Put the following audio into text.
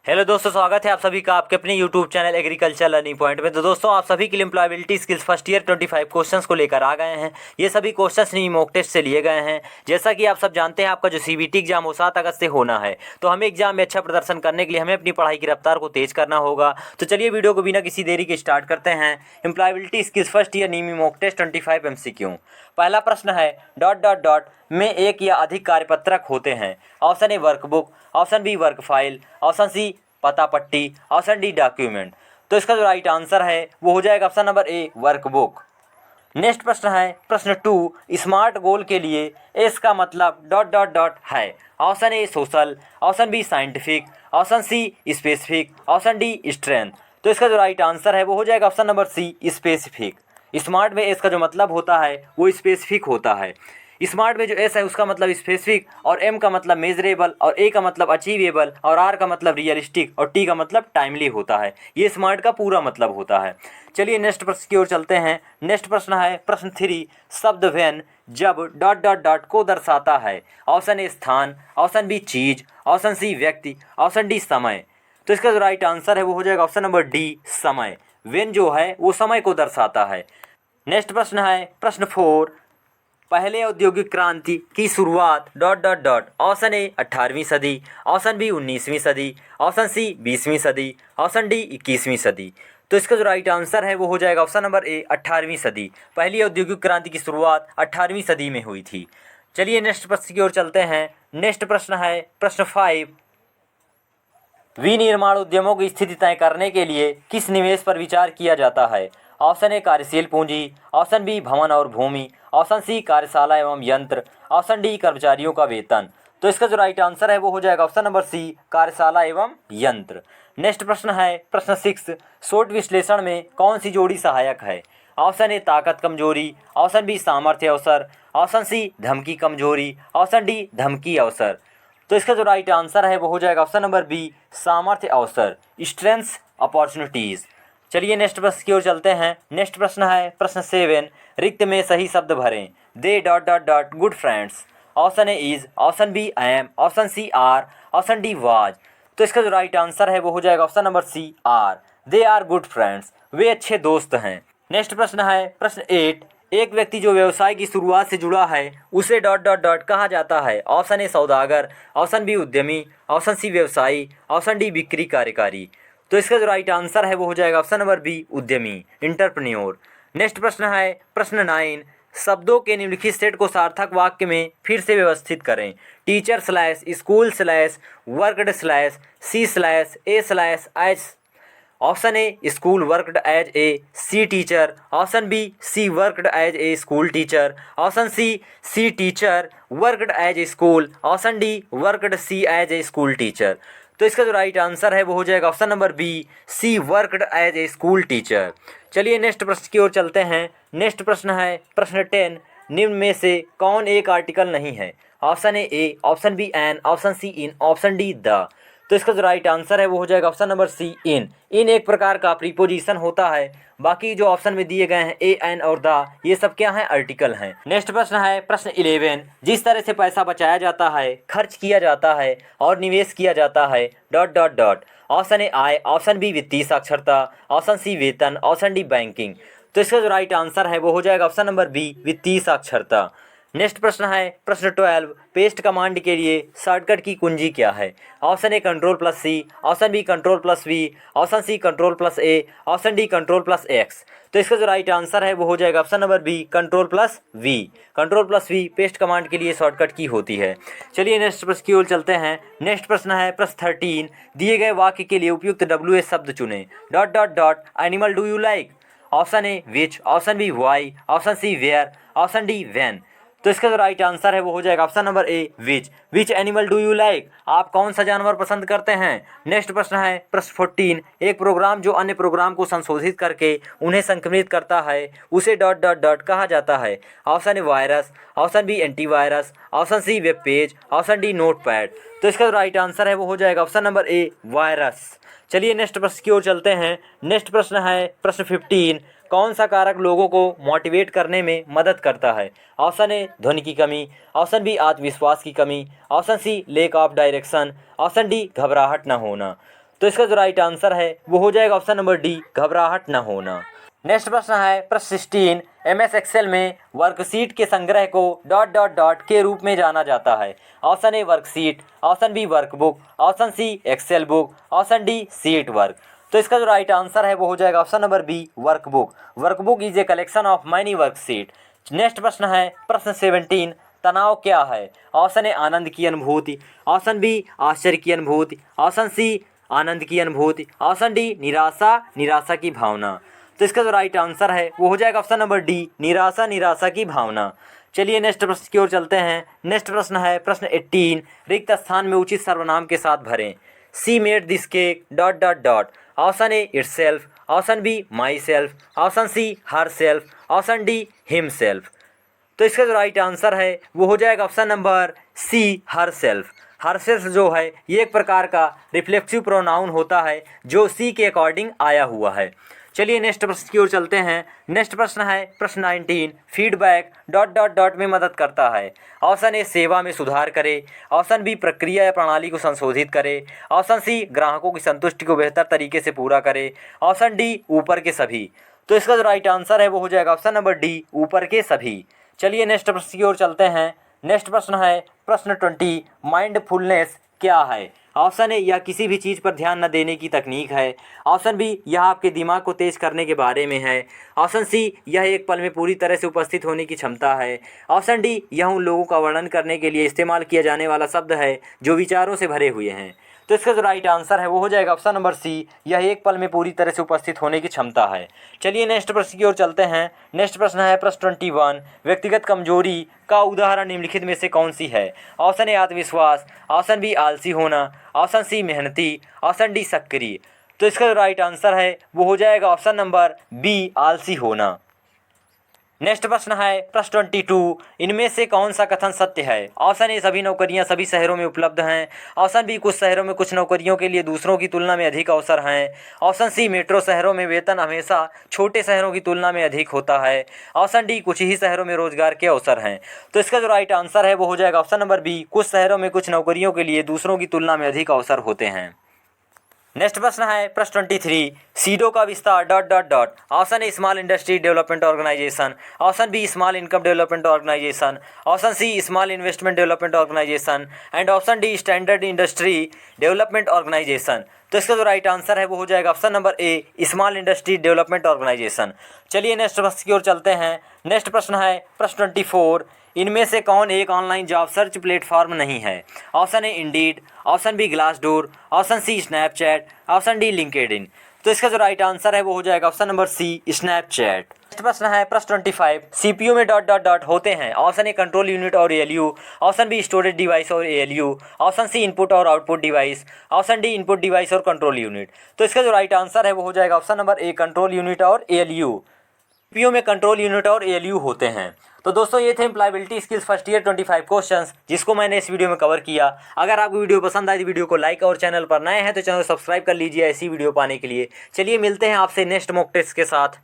Hello दोस्तों, स्वागत है आप सभी का आपके अपने YouTube channel agriculture learning point में। तो दोस्तों, आप सभी के लिए employability skills first year 25 questions को लेकर आ गए हैं। ये सभी क्वेश्चंस नहीं मॉक टेस्ट से लिए गए हैं। जैसा कि आप सब जानते हैं, आपका जो सीबीटी एग्जाम वो 7 अगस्त से होना है। तो हमें एग्जाम में अच्छा प्रदर्शन करने के लिए हमें अपनी पढ़ाई की रफ्तार को तेज करना होगा। तो चलिए वीडियो को बिना किसी देरी के स्टार्ट करते हैं। एम्प्लॉयबिलिटी स्किल्स फर्स्ट ईयर नीमी मॉक टेस्ट 25 MCQ। पहला प्रश्न है डॉट डॉट डॉट में एक या अधिक कार्यपत्रक होते हैं। Option A workbook, option B work file, option C पता पट्टी, ऑप्शन डी डॉक्यूमेंट। तो इसका जो राइट आंसर है वो हो जाएगा ऑप्शन नंबर ए वर्कबुक। नेक्स्ट प्रश्न है प्रश्न 2, स्मार्ट गोल के लिए एस का मतलब डॉट डॉट डॉट है। Option A social, option B scientific, option C specific, option D strength. तो इसका जो राइट आंसर है वो हो जाएगा option number C specific. Smart में एस का जो मतलब होता है वो स्पेसिफिक होता है। स्मार्ट में जो एस है उसका मतलब स्पेसिफिक, और एम का मतलब मेजरेबल, और ए का मतलब अचीवेबल, और आर का मतलब रियलिस्टिक, और टी का मतलब टाइमली होता है। ये स्मार्ट का पूरा मतलब होता है। चलिए नेक्स्ट प्रश्न की ओर चलते हैं। नेक्स्ट प्रश्न है प्रश्न 3, शब्द व्हेन जब डॉट डॉट डॉट को दर्शाता है। ऑप्शन ए स्थान, ऑप्शन बी चीज, ऑप्शन सी व्यक्ति, ऑप्शन डी समय। तो इसका जो राइट आंसर है वो हो जाएगा ऑप्शन नंबर डी समय। व्हेन जो है वो समय को दर्शाता है। नेक्स्ट प्रश्न है प्रश्न 4, पहले औद्योगिक क्रांति की शुरुआत dot dot dot. Option A 18वीं सदी, ऑप्शन बी 19वीं सदी, ऑप्शन सी 20वीं सदी, ऑप्शन डी 21वीं सदी। तो इसका जो राइट आंसर है वो हो जाएगा ऑप्शन नंबर ए 18वीं सदी। पहली औद्योगिक क्रांति की शुरुआत 18वीं सदी में हुई थी। चलिए नेक्स्ट प्रश्न की ओर चलते हैं। नेक्स्ट प्रश्न है प्रश्न 5, विनिर्माण उद्यमों की स्थिति तय करने के लिए किस निवेश पर विचार किया जाता है। ऑप्शन ए कार्यशील पूंजी, ऑप्शन बी भवन और भूमि, ऑप्शन सी कार्यशाला एवं यंत्र, ऑप्शन डी कर्मचारियों का वेतन। तो इसका जो राइट आंसर है वो हो जाएगा ऑप्शन नंबर सी कार्यशाला एवं यंत्र। नेक्स्ट प्रश्न है प्रश्न 6, शोट विश्लेषण में कौन सी जोड़ी सहायक है। ऑप्शन ए ताकत कमजोरी, ऑप्शन बी सामर्थ्य अवसर, ऑप्शन सी धमकी कमजोरी, ऑप्शन डी धमकी अवसर। तो इसका जो राइट आंसर है वो हो जाएगा ऑप्शन नंबर बी सामर्थ्य अवसर, स्ट्रेंथ्स अपॉर्चुनिटीज। चलिए नेक्स्ट प्रश्न की ओर चलते हैं। नेक्स्ट प्रश्न है प्रश्न 7, रिक्त में सही शब्द भरें। They dot dot dot good friends. Option A is, option B I am, option C are, option D was. तो इसका जो राइट आंसर है वो हो जाएगा option number C are. They are good friends, वे अच्छे दोस्त हैं। नेक्स्ट प्रश्न है प्रश्न 8, एक व्यक्ति जो व्यवसाय की शुरुआत से जुड़ा है उसे डॉट डॉट डॉट कहा जाता है। ऑप्शन ए सौदागर, ऑप्शन बी उद्यमी, ऑप्शन सी व्यवसायी, ऑप्शन डी बिक्री कार्यकारी। तो इसका जो राइट आंसर है वो हो जाएगा ऑप्शन नंबर बी उद्यमी, इंटरप्रेन्योर। नेक्स्ट प्रश्न है प्रश्न 9, शब्दों के निम्नलिखित सेट को सार्थक वाक्य में फिर से व्यवस्थित करें। Teacher slash school slash worked slash she slash a slash H. Option A school worked as a she teacher, option B she worked as a school teacher, option C teacher worked as a school, option D worked she as a school teacher. तो इसका जो right answer है वो हो जाएगा option number B she worked as a school teacher. चलिए next प्रश्न की ओर चलते हैं। नेक्स्ट प्रश्न है प्रश्न 10, निम्न में से कौन एक आर्टिकल नहीं है। Option A, option B an, option C in, option D the. तो इसका जो राइट आंसर है वो हो जाएगा ऑप्शन नंबर सी इन। इन एक प्रकार का प्रीपोजिशन होता है। बाकी जो ऑप्शन में दिए गए हैं ए, एन और द, ये सब क्या हैं, आर्टिकल हैं। नेक्स्ट प्रश्न है प्रश्न 11, जिस तरह से पैसा बचाया जाता है, खर्च किया जाता है और निवेश किया जाता है dot dot dot. Option A आय, ऑप्शन बी वित्तीय साक्षरता, ऑप्शन सी वेतन, ऑप्शन डी बैंकिंग। तो इसका जो राइट आंसर है वो हो जाएगा ऑप्शन नंबर बी वित्तीय साक्षरता। नेक्स्ट प्रश्न है प्रश्न 12, पेस्ट कमांड के लिए शॉर्टकट की कुंजी क्या है। Option A control plus C, option B control plus V, option C control plus A, option D control plus X. तो इसका जो राइट आंसर है वो हो जाएगा option number B control plus V. Control plus V paste command के लिए shortcut की होती है। चलिए नेक्स्ट प्रश्न की ओर चलते हैं। नेक्स्ट प्रश्न है प्रश्न 13, दिए गए वाक्य के लिए उपयुक्त WH शब्द चुनें। Dot dot dot animal do you like. Option A which, option B why, option C where, option D when. तो इसका जो राइट आंसर है वो हो जाएगा option number A which animal do you like. आप कौन सा जानवर पसंद करते हैं। नेक्स्ट प्रश्न है प्रश्न 14, एक प्रोग्राम जो अन्य प्रोग्राम को संशोधित करके उन्हें संक्रमित करता है उसे डॉट डॉट डॉट कहा जाता है। Option A virus, option B antivirus, option C web page, option D note pad. तो इसका जो राइट आंसर है वो हो जाएगा ऑप्शन नंबर ए वायरस। चलिए नेक्स्ट प्रश्न की ओर चलते हैं। नेक्स्ट प्रश्न है प्रश्न 15, कौन सा कारक लोगों को मोटिवेट करने में मदद करता है। ऑप्शन ए ध्वनि की कमी, ऑप्शन बी आत्मविश्वास की कमी, option C lack of direction, option D घबराहट न होना। तो इसका जो राइट आंसर है वो हो जाएगा ऑप्शन नंबर डी, घबराहट न होना। नेक्स्ट प्रश्न है प्रश्न 16, MS एक्सेल में वर्कशीट के संग्रह को ... के रूप में जाना जाता है। Option A worksheet, option B workbook, option C Excel book, option D sheet work. तो इसका जो राइट आंसर है वो हो जाएगा option number B, workbook. Workbook is a collection of many worksheet. Next प्रश्न है प्रश्न 17, तनाव क्या है। ऑप्शन ए आनंद की अनुभूति, ऑप्शन बी आश्चर्य की अनुभूति, ऑप्शन सी आनंद की अनुभूति, ऑप्शन डी निराशा की भावना। तो इसका जो राइट आंसर है वो हो जाएगा ऑप्शन नंबर डी, निराशा की भावना। चलिए नेक्स्ट प्रश्न की ओर चलते हैं। नेक्स्ट प्रश्न है प्रश्न 18, रिक्त स्थान में उचित सर्वनाम के साथ भरें। She made this cake ... option A itself, option B myself, option C herself, option D himself. तो इसका जो राइट आंसर है वो हो जाएगा option number C, herself. Herself जो है ये एक प्रकार का रिफ्लेक्सिव प्रोनाउन होता है जो सी के अकॉर्डिंग आया हुआ है। चलिए नेक्स्ट प्रश्न की ओर चलते हैं। नेक्स्ट प्रश्न है प्रश्न 19, फीडबैक ... में मदद करता है। ऑप्शन ए सेवा में सुधार करे, ऑप्शन बी प्रक्रिया या प्रणाली को संशोधित करे, ऑप्शन सी ग्राहकों की संतुष्टि को बेहतर तरीके से पूरा करे, ऑप्शन डी ऊपर के सभी। तो इसका जो राइट आंसर है वो हो जाएगा ऑप्शन नंबर डी, ऊपर के सभी। चलिए नेक्स्ट प्रश्न की ओर चलते हैं। नेक्स्ट प्रश्न है प्रश्न 20, माइंडफुलनेस क्या है। ऑप्शन ए यह किसी भी चीज़ पर ध्यान न देने की तकनीक है, ऑप्शन बी यह आपके दिमाग को तेज करने के बारे में है, ऑप्शन सी यह एक पल में पूरी तरह से उपस्थित होने की क्षमता है, ऑप्शन डी यह उन लोगों का वर्णन करने के लिए इस्तेमाल किया जाने वाला शब्द है जो विचारों से भरे हुए हैं। तो इसका जो राइट आंसर है वो हो जाएगा ऑप्शन नंबर सी, यह एक पल में पूरी तरह से उपस्थित होने की क्षमता है। चलिए नेक्स्ट प्रश्न की ओर चलते हैं। नेक्स्ट प्रश्न है प्रश्न 21, व्यक्तिगत कमजोरी का उदाहरण निम्नलिखित में से कौन सी है। ऑप्शन ए आत्मविश्वास, ऑप्शन बी आलसी होना, ऑप्शन सी मेहनती, ऑप्शन डी सक्रिय। तो इसका जो राइट आंसर है वो हो जाएगा ऑप्शन नंबर बी, आलसी होना। नेक्स्ट प्रश्न है प्रश्न 22, इनमें से कौन सा कथन सत्य है। ऑप्शन ए सभी नौकरियां सभी शहरों में उपलब्ध हैं, ऑप्शन बी कुछ शहरों में कुछ नौकरियों के लिए दूसरों की तुलना में अधिक अवसर हैं, ऑप्शन सी मेट्रो शहरों में वेतन हमेशा छोटे शहरों की तुलना में अधिक होता है, ऑप्शन डी कुछ ही शहरों में रोजगार के अवसर हैं। तो इसका जो राइट आंसर है वो हो जाएगा ऑप्शन नंबर बी, कुछ शहरों में कुछ नौकरियों के लिए दूसरों की तुलना में अधिक अवसर होते हैं। नेक्स्ट प्रश्न है प्रश्न 23, सीडो का विस्तार ... option A small industry development organisation, option B small income development organisation, option C small investment development organisation and option D standard industry development organisation. तो इसका जो राइट आंसर है वो हो जाएगा option number A, small industry development organisation. चलिए next प्रश्न की ओर चलते हैं। नेक्स्ट प्रश्न है प्रश्न 24, इनमें से कौन एक ऑनलाइन जॉब सर्च प्लेटफॉर्म नहीं है। Option A Indeed, option B Glassdoor, option C Snapchat, option D LinkedIn. तो इसका जो राइट आंसर है वो हो जाएगा option number C, Snapchat. Next प्रश्न है प्रश्न 25, सीपीयू में ... होते हैं। ऑप्शन ए कंट्रोल यूनिट और ALU, option B storage device और एएलयू, ऑप्शन सी इनपुट और output device, option D input device और कंट्रोल यूनिट। तो इसका जो राइट आंसर है वो हो जाएगा ऑप्शन नंबर ए, कंट्रोल यूनिट और एएलयू। सीपीयू में कंट्रोल यूनिट और एएलयू होते हैं। तो दोस्तों ये थे employability skills first year 25 questions जिसको मैंने इस वीडियो में कवर किया। अगर आपको वीडियो पसंद आई तो वीडियो को लाइक और चैनल पर नए हैं तो चैनल को सब्सक्राइब कर लीजिए ऐसी वीडियो पाने के लिए। चलिए मिलते हैं आपसे नेक्स्ट मॉक टेस्ट के साथ।